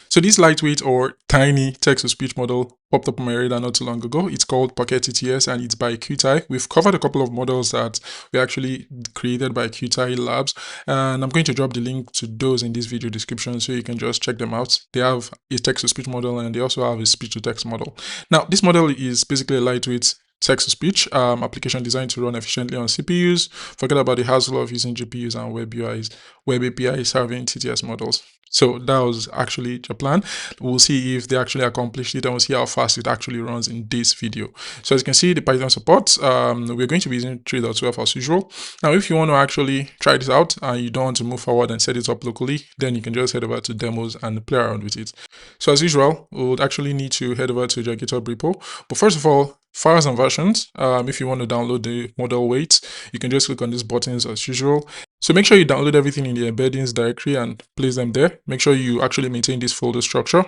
So this lightweight or tiny text-to-speech model popped up on my radar not too long ago. It's called Pocket TTS and it's by Kyutai. We've covered a couple of models that we actually created by Kyutai Labs, and I'm going to drop the link to those in this video description so you can just check them out. They have a text-to-speech model and they also have a speech-to-text model. Now, this model is basically a lightweight text-to-speech application designed to run efficiently on CPUs. Forget about the hassle of using GPUs and web APIs serving TTS models. So that was actually the plan. We'll see if they actually accomplished it and we'll see how fast it actually runs in this video. So as you can see, the Python support, we're going to be using 3.12 as usual. Now, if you want to actually try this out and you don't want to move forward and set it up locally, then you can just head over to demos and play around with it. So as usual, we would actually need to head over to your GitHub repo. But first of all, files and versions, if you want to download the model weights, you can just click on these buttons as usual. So make sure you download everything in the embeddings directory and place them there. Make sure you actually maintain this folder structure.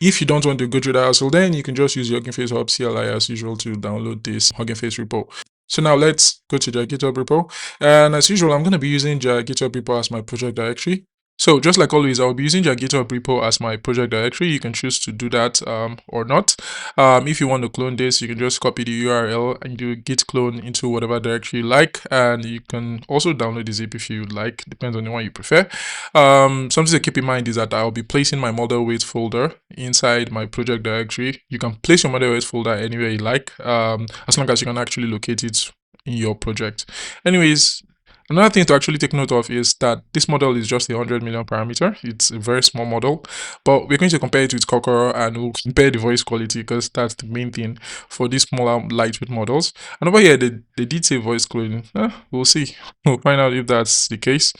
If you don't want to go through that hassle, then you can just use Hugging Face Hub CLI as usual to download this Hugging Face repo. So now let's go to the GitHub repo. And as usual, I'm going to be using the GitHub repo as my project directory. So just like always, I'll be using the GitHub repo as my project directory. You can choose to do that or not. If you want to clone this, you can just copy the URL and do git clone into whatever directory you like. And you can also download the zip if you like, depends on the one you prefer. Something to keep in mind is that I'll be placing my model weight folder inside my project directory. You can place your model weight folder anywhere you like, as long as you can actually locate it in your project. Anyways, another thing to actually take note of is that this model is just a 100 million parameter. It's a very small model, but we're going to compare it with Kokoro and we'll compare the voice quality because that's the main thing for these smaller lightweight models. And over here, they did say voice cloning. We'll see. We'll find out if that's the case.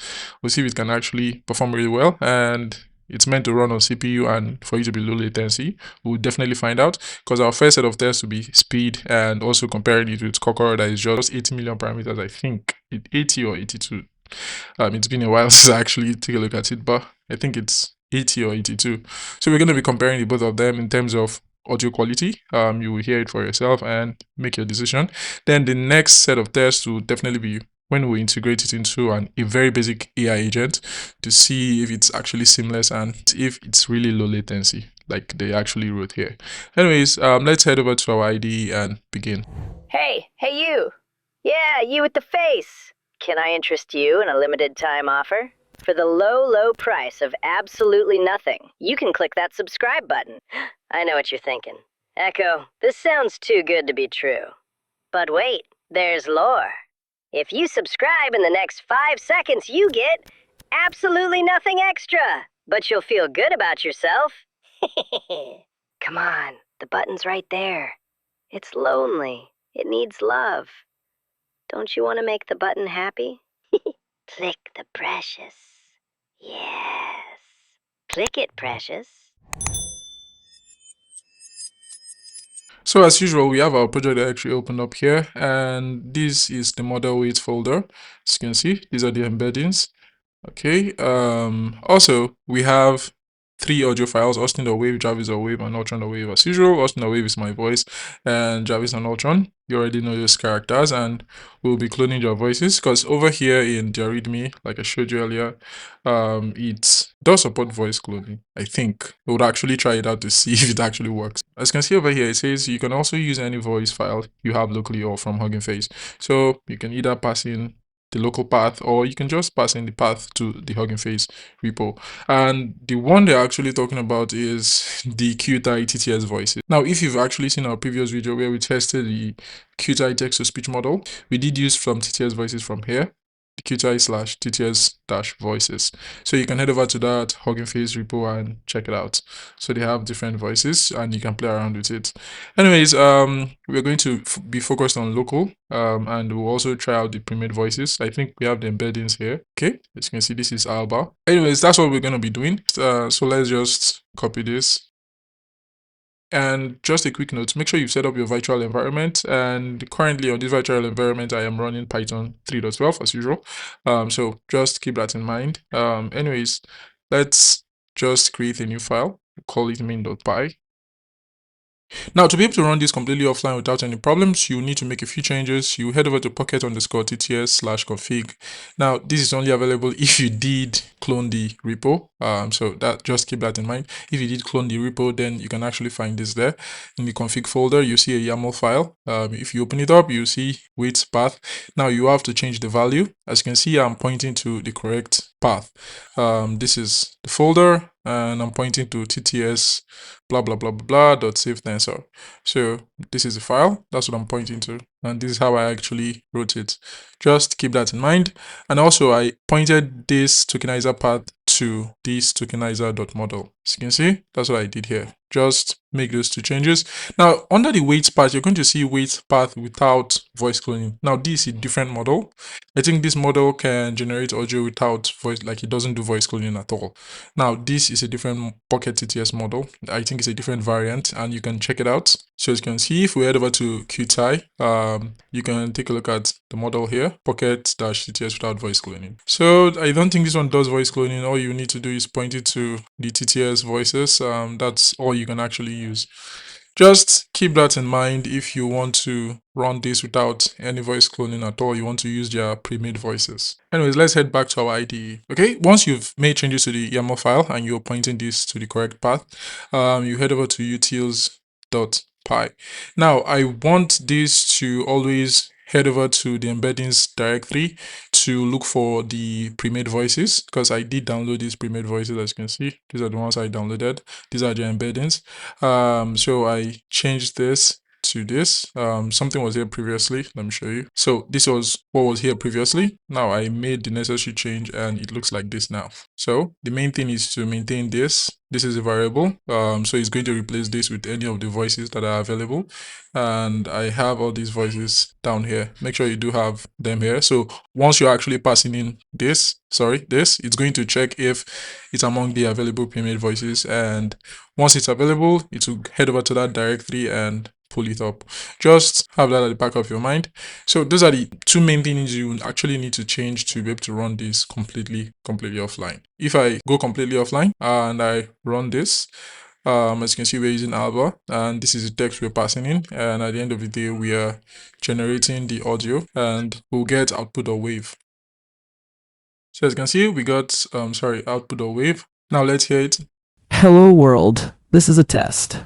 We'll see if it can actually perform really well, and it's meant to run on CPU and for you to be low latency. We'll definitely find out because our first set of tests will be speed and also comparing it with Kokoro that is just 80 million parameters, I think. 80 or 82. It's been a while since I actually take a look at it, but I think it's 80 or 82. So we're going to be comparing the both of them in terms of audio quality. You will hear it for yourself and make your decision. Then the next set of tests will definitely be when we integrate it into a very basic AI agent to see if it's actually seamless and if it's really low latency, like they actually wrote here. Anyways, let's head over to our IDE and begin. Hey you! Yeah, you with the face! Can I interest you in a limited time offer? For the low price of absolutely nothing, you can click that subscribe button. I know what you're thinking. Echo, this sounds too good to be true. But wait, there's lore. If you subscribe in the next 5 seconds, you get absolutely nothing extra. But you'll feel good about yourself. Come on, the button's right there. It's lonely. It needs love. Don't you want to make the button happy? Click the precious. Yes. Click it, precious. So as usual, we have our project directory opened up here, and this is the model weight folder. As you can see, these are the embeddings. Okay. Also we have 3 audio files: Austin.wave, JARVIS.wave, and Ultron.wave. As usual, Austin.wave is my voice, and JARVIS and Ultron, you already know those characters, and we'll be cloning their voices because over here in their README, like I showed you earlier, it does support voice cloning. I think we would actually try it out to see if it actually works. As you can see over here, it says you can also use any voice file you have locally or from Hugging Face. So you can either pass in the local path, or you can just pass in the path to the Hugging Face repo. And the one they're actually talking about is the Kyutai TTS voices. Now, if you've actually seen our previous video where we tested the Kyutai text-to-speech model, we did use from TTS voices from here, the Kyutai/TTS-voices. So you can head over to that Hugging Face repo and check it out. So they have different voices and you can play around with it. Anyways, we're going to be focused on local, and we'll also try out the Premade voices. I think we have the embeddings here. Okay, as you can see, this is Alba. Anyways, that's what we're going to be doing. So let's just copy this. And just a quick note, make sure you've set up your virtual environment. And currently on this virtual environment, I am running Python 3.12 as usual. So just keep that in mind. Anyways, let's just create a new file. We'll call it main.py. Now, to be able to run this completely offline without any problems, you need to make a few changes. You head over to Pocket TTS/config. Now, this is only available if you did clone the repo. So that, just keep that in mind. If you did clone the repo, then you can actually find this there. In the config folder, you see a YAML file. If you open it up, you see wait path. Now you have to change the value. As you can see, I'm pointing to the correct path. This is the folder, and I'm pointing to TTS blah blah blah blah blah dot save tensor. So this is the file, that's what I'm pointing to, and this is how I actually wrote it. Just keep that in mind. And also I pointed this tokenizer path to this tokenizer.model. As you can see, that's what I did here. Just make those two changes. Now under the wait path, you're going to see wait path without voice cloning. Now this is a different model. I think this model can generate audio without voice, like it doesn't do voice cloning at all. Now this is a different Pocket TTS model. I think it's a different variant, and you can check it out. So as you can see, if we head over to Kyutai, you can take a look at the model here, Pocket-TTS without voice cloning. So I don't think this one does voice cloning. All you need to do is point it to the TTS voices. That's all you can actually use. Just keep that in mind if you want to run this without any voice cloning at all. You want to use their pre-made voices. Anyways, let's head back to our IDE. Okay, once you've made changes to the YAML file and you're pointing this to the correct path, you head over to utils.py. Now, I want this to always head over to the embeddings directory to look for the pre-made voices, because I did download these pre-made voices. As you can see, these are the ones I downloaded. These are the embeddings. So I changed this to this. Something was here previously. Let me show you. So this was what was here previously. Now I made the necessary change and it looks like this now. So the main thing is to maintain this. This is a variable. So it's going to replace this with any of the voices that are available. And I have all these voices down here. Make sure you do have them here. So once you're actually passing in this, it's going to check if it's among the available pre-made voices, and once it's available, it will head over to that directory and pull it up. Just have that at the back of your mind. So those are the two main things you actually need to change to be able to run this completely offline. If I go completely offline and I run this, as you can see, we're using Alba, and this is the text we're passing in, and at the end of the day we are generating the audio and we'll get output or wave. So as you can see, we got output or wave. Now let's hear it. Hello world, this is a test.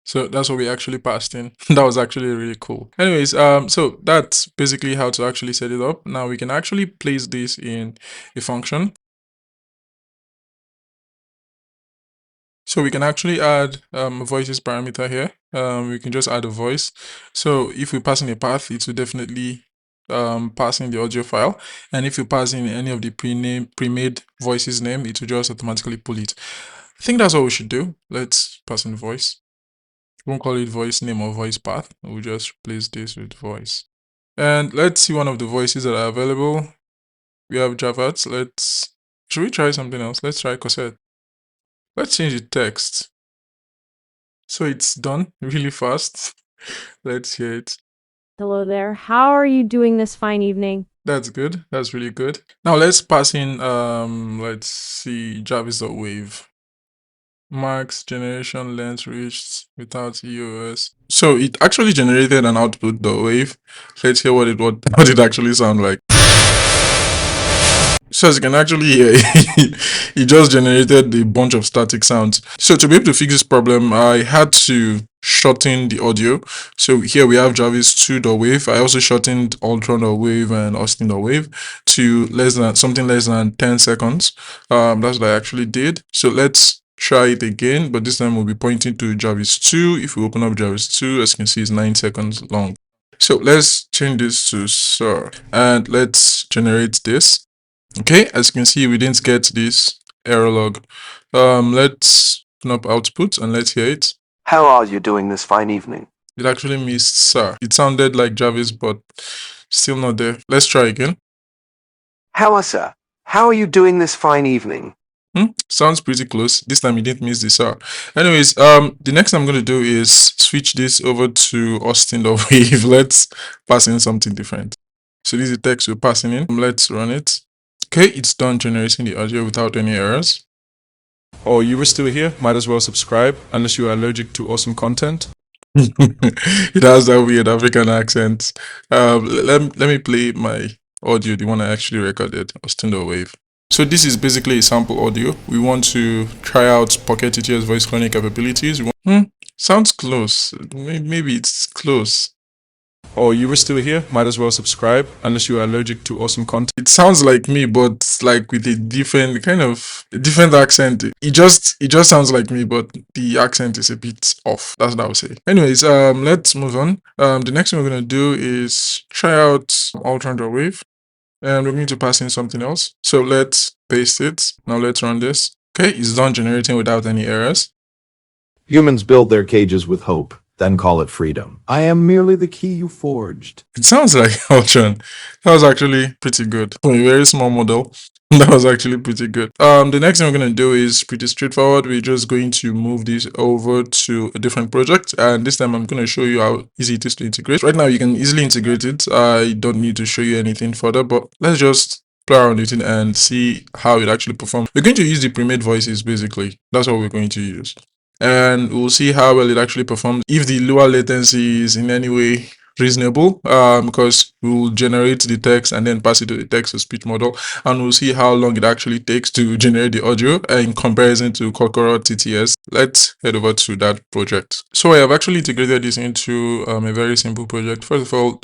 So that's what we actually passed in. That was actually really cool. Anyways, so that's basically how to actually set it up. Now we can actually place this in a function. So we can actually add a voices parameter here. We can just add a voice. So if we pass in a path, it will definitely pass in the audio file. And if you pass in any of the pre-made voices name, it will just automatically pull it. I think that's what we should do. Let's pass in voice. We won't call it voice name or voice path. We'll just replace this with voice. And let's see one of the voices that are available. We have JARVIS. Should we try something else? Let's try Cosette. Let's change the text. So it's done really fast. Let's hear it. Hello there. How are you doing this fine evening? That's good. That's really good. Now let's pass in, let's see, Jarvis.wave. Max generation length reached without EOS. So it actually generated an output.wave. Let's hear what it actually sound like. So as you can actually hear, it just generated a bunch of static sounds. So to be able to fix this problem, I had to shorten the audio. So here we have Jarvis 2.wave. I also shortened Ultron.wave and Austin.wave to something less than 10 seconds. That's what I actually did. So let's try it again, but this time we'll be pointing to Jarvis 2. If we open up Jarvis 2, as you can see, it's 9 seconds long. So let's change this to SIR and let's generate this. Okay, as you can see, we didn't get this error log. Let's open up output and let's hear it. How are you doing this fine evening? It actually missed SIR. It sounded like Jarvis, but still not there. Let's try again. How are you doing this fine evening? Sounds pretty close. This time it didn't miss the SIR. Anyways, the next thing I'm going to do is switch this over to Austin.wave. Let's pass in something different. So this is the text we're passing in. Let's run it. Okay, it's done generating the audio without any errors. Oh, you were still here? Might as well subscribe, unless you are allergic to awesome content. It has that weird African accent. Let me play my audio, the one I actually recorded. I'll stand a wave. So this is basically a sample audio. We want to try out Pocket TTS voice cloning capabilities. Sounds close. Maybe it's close. Oh, you were still here? Might as well subscribe, unless you are allergic to awesome content. It sounds like me, but like with a different accent. It just sounds like me, but the accent is a bit off. That's what I would say. Anyways, let's move on. The next thing we're gonna do is try out Ultron wave, and we're going to pass in something else. So let's paste it. Now let's run this. Okay, it's done generating without any errors. Humans build their cages with hope, then call it freedom. I am merely the key you forged. It sounds like Ultron. That was actually pretty good. For a very small model, that was actually pretty good. The next thing we're going to do is pretty straightforward. We're just going to move this over to a different project, and this time I'm going to show you how easy it is to integrate. Right now you can easily integrate it. I don't need to show you anything further, but let's just play around with it and see how it actually performs. We're going to use the Premade voices, basically. That's what we're going to use. And we'll see how well it actually performs. If the lower latency is in any way reasonable, because we'll generate the text and then pass it to the text-to-speech model, and we'll see how long it actually takes to generate the audio in comparison to Kokoro TTS. Let's head over to that project. So I have actually integrated this into a very simple project. First of all,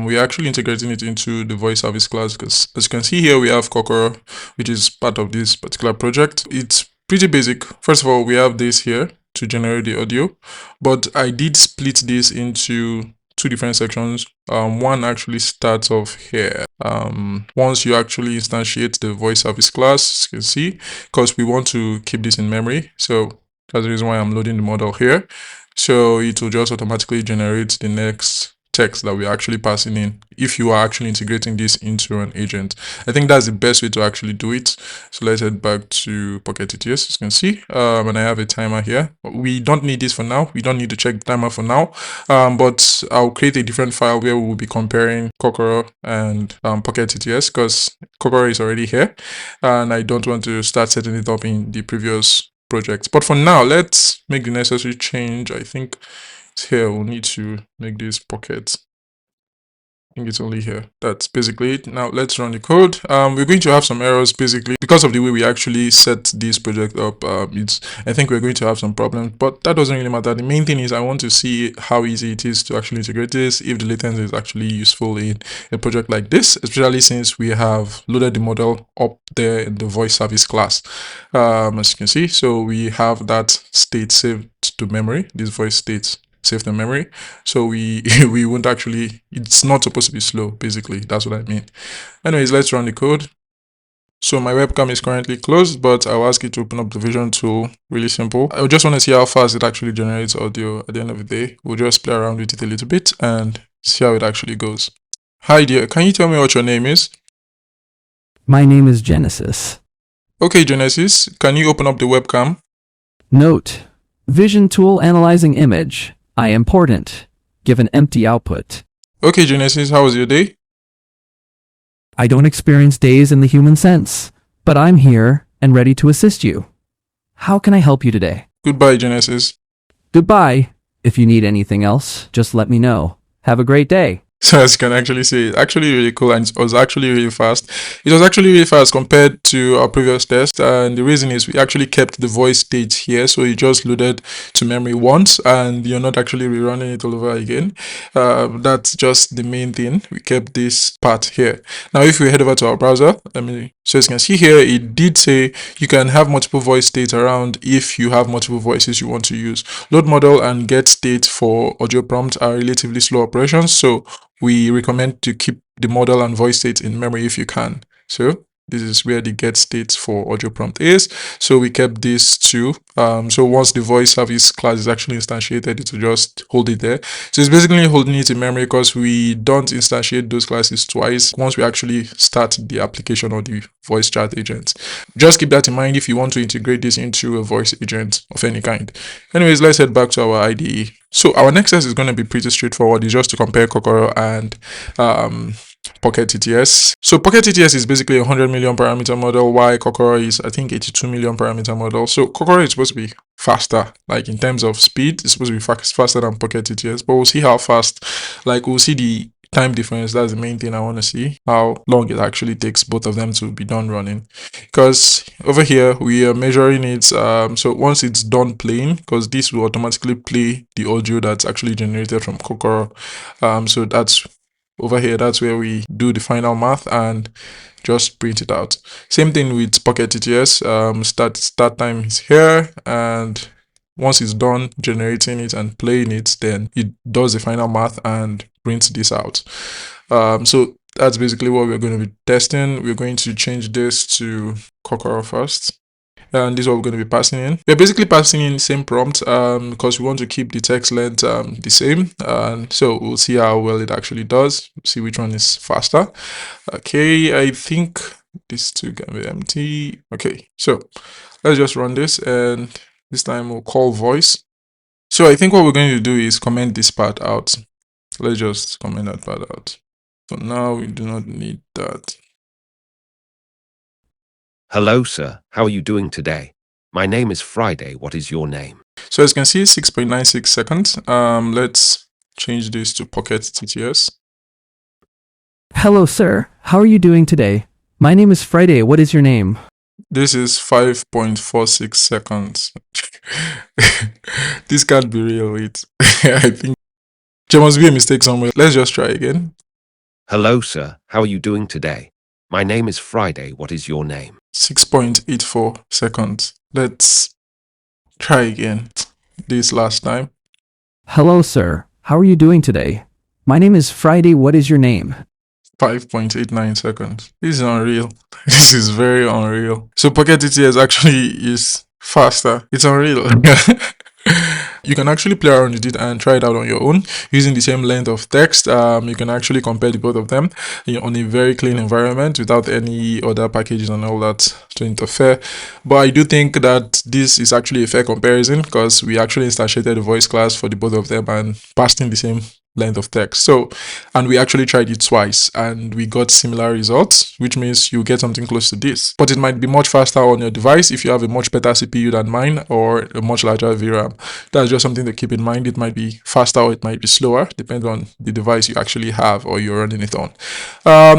we're actually integrating it into the voice service class, because as you can see here, we have Kokoro, which is part of this particular project. It's pretty basic. First of all, we have this here to generate the audio, but I did split this into two different sections. One actually starts off here. Once you actually instantiate the voice service class, you can see, because we want to keep this in memory, so that's the reason why I'm loading the model here. So it will just automatically generate the next text that we're actually passing in if you are actually integrating this into an agent. I think that's the best way to actually do it. So let's head back to Pocket TTS. As you can see, and I have a timer here. We don't need this for now. We don't need to check the timer for now, but I'll create a different file where we will be comparing Kokoro and Pocket TTS, because Kokoro is already here and I don't want to start setting it up in the previous project. But for now, let's make the necessary change. I think here we'll need to make this Pocket. I think it's only here. That's basically it. Now let's run the code. We're going to have some errors basically because of the way we actually set this project up. I think we're going to have some problems, but that doesn't really matter. The main thing is I want to see how easy it is to actually integrate this, if the latency is actually useful in a project like this, especially since we have loaded the model up there in the voice service class. As you can see, so we have that state saved to memory, this voice state saved in memory, so we won't actually, it's not supposed to be slow, basically. That's what I mean. Anyways, let's run the code. So my webcam is currently closed, but I'll ask you to open up the vision tool. Really simple. I just want to see how fast it actually generates audio. At the end of the day, we'll just play around with it a little bit and see how it actually goes. Hi dear, can you tell me what your name is? My name is Genesis. Okay, Genesis, can you open up the webcam? Note: Vision tool analyzing image. I important. Give an empty output. Okay, Genesis, how was your day? I don't experience days in the human sense, but I'm here and ready to assist you. How can I help you today? Goodbye, Genesis. Goodbye. If you need anything else, just let me know. Have a great day. So as you can actually see, it's actually really cool and it was actually really fast. It was actually really fast compared to our previous test, and the reason is we actually kept the voice state here, so it just loaded to memory once and you're not actually rerunning it all over again. That's just the main thing. We kept this part here. Now if we head over to our browser, so as you can see here, it did say you can have multiple voice states around if you have multiple voices you want to use. Load model and get state for audio prompt are relatively slow operations, so we recommend to keep the model and voice states in memory if you can. So this is where the get state for audio prompt is. So we kept this too. So once the voice service class is actually instantiated, it will just hold it there. So it's basically holding it in memory because we don't instantiate those classes twice once we actually start the application or the voice chat agent. Just keep that in mind if you want to integrate this into a voice agent of any kind. Anyways, let's head back to our IDE. So our next test is going to be pretty straightforward. It's just to compare Kokoro and Pocket TTS. So Pocket TTS is basically a 100 million parameter model, while Kokoro is, I think, 82 million parameter model. So Kokoro is supposed to be faster. Like in terms of speed, it's supposed to be faster than Pocket TTS, but we'll see how fast. Like we'll see the time difference. That's the main thing I want to see, how long it actually takes both of them to be done running. Because over here we are measuring it, so once it's done playing, because this will automatically play the audio that's actually generated from Kokoro. So that's over here, that's where we do the final math and just print it out. Same thing with Pocket TTS. Start time is here, and once it's done generating it and playing it, then it does the final math and prints this out. So that's basically what we're going to be testing. We're going to change this to Kokoro first. And this is what we're going to be passing in. We're basically passing in the same prompt because we want to keep the text length the same. And so we'll see how well it actually does. See which one is faster. Okay, I think these two can be empty. Okay, so let's just run this, and this time we'll call voice. So I think what we're going to do is comment this part out. Let's just comment that part out. For now, we do not need that. Hello, sir. How are you doing today? My name is Friday. What is your name? So as you can see, 6.96 seconds. Let's change this to Pocket TTS. Hello, sir. How are you doing today? My name is Friday. What is your name? This is 5.46 seconds. This can't be real. Wait, I think there must be a mistake somewhere. Let's just try again. Hello, sir. How are you doing today? My name is Friday. What is your name? 6.84 seconds. Let's try again. This last time. Hello, sir. How are you doing today? My name is Friday. What is your name? 5.89 seconds. This is unreal. This is very unreal. So Pocket TTS actually is faster. It's unreal. You can actually play around with it and try it out on your own using the same length of text. You can actually compare the both of them on a very clean environment without any other packages and all that to interfere. But I do think that this is actually a fair comparison because we actually instantiated the voice class for the both of them and passed in the same length of text. So, and we actually tried it twice and we got similar results, which means you get something close to this. But it might be much faster on your device if you have a much better CPU than mine or a much larger VRAM. That's just something to keep in mind. It might be faster or it might be slower, depending on the device you actually have or you're running it on.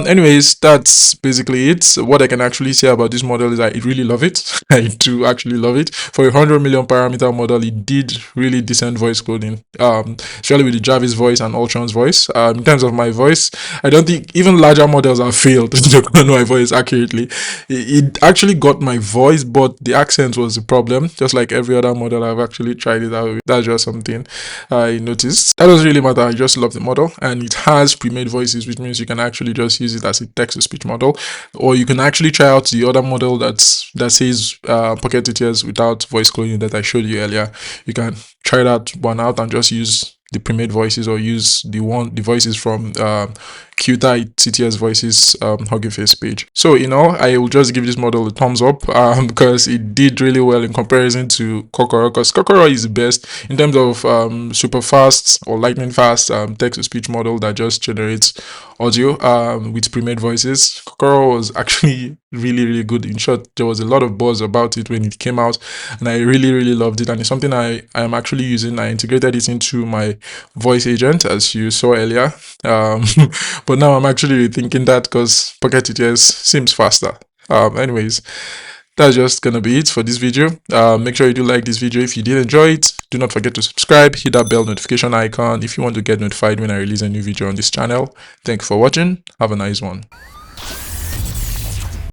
Anyways, that's basically it. So what I can actually say about this model is I really love it. I do actually love it. For a 100 million parameter model, it did really decent voice coding, especially with the JARVIS voice and Ultron's voice. In terms of my voice, I don't think even larger models have failed to clone my voice accurately. It actually got my voice, but the accent was the problem. Just like every other model I've actually tried it out with. That's just something I noticed. That doesn't really matter. I just love the model, and it has pre-made voices, which means you can actually just use it as a text-to-speech model, or you can actually try out the other model that says Pocket TTS without voice cloning that I showed you earlier. You can try that one out and just use the pre-made voices or use the voices from Kyutai TTS voices Hugging Face page. So I will just give this model a thumbs up because it did really well in comparison to Kokoro, because Kokoro is the best in terms of super fast or lightning fast text-to-speech model that just generates audio with pre-made voices. Kokoro was actually really good. In short, there was a lot of buzz about it when it came out, and I really loved it, and it's something I am actually using. I integrated it into my voice agent, as you saw earlier, but now I'm actually rethinking that because Pocket TTS seems faster. Anyways, that's just gonna be it for this video. Make sure you do like this video if you did enjoy it. Do not forget to subscribe, hit that bell notification icon if you want to get notified when I release a new video on this channel. Thank you for watching. Have a nice one.